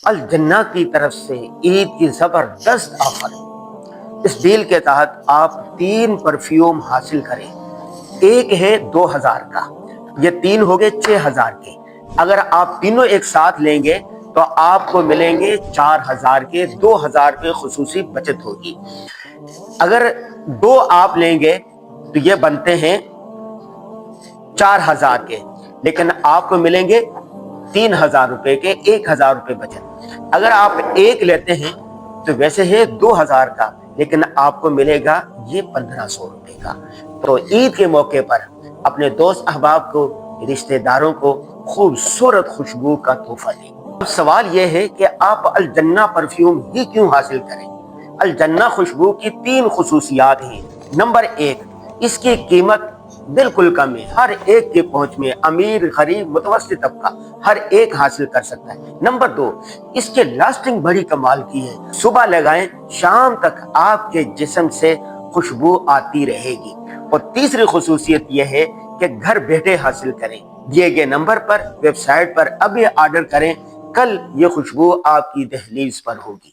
الجنہ کی طرف سے عید کی زبردست آفر۔ اس ڈیل کے تحت آپ 3 پرفیوم حاصل کریں۔ ایک ہے 2000 کا، یہ 3 ہو گئے 6000 کے۔ اگر آپ تینوں ایک ساتھ لیں گے تو آپ کو ملیں گے 4000 کے، 2000 پہ خصوصی بچت ہوگی۔ اگر 2 آپ لیں گے تو یہ بنتے ہیں 4000 کے، لیکن آپ کو ملیں گے 3000 روپے کے، 1000 روپے بچت۔ اگر آپ ایک لیتے ہیں تو ویسے ہے 2000 کا، لیکن آپ کو ملے گا یہ 1500 روپے کا۔ تو عید کے موقع پر اپنے دوست احباب کو، رشتہ داروں کو خوبصورت خوشبو کا تحفہ دیں۔ اب سوال یہ ہے کہ آپ الجنہ پرفیوم ہی کیوں حاصل کریں؟ الجنہ خوشبو کی 3 خصوصیات ہیں۔ نمبر 1، اس کی قیمت بالکل کم ہے، ہر ایک کے پہنچ میں، امیر، غریب، متوسط طبقہ ہر ایک حاصل کر سکتا ہے۔ نمبر 2، اس کے لاسٹنگ بڑی کمال کی ہے، صبح لگائیں شام تک آپ کے جسم سے خوشبو آتی رہے گی۔ اور تیسری خصوصیت یہ ہے کہ گھر بیٹھے حاصل کریں، دیے گئے نمبر پر، ویب سائٹ پر ابھی آرڈر کریں، کل یہ خوشبو آپ کی دہلیز پر ہوگی۔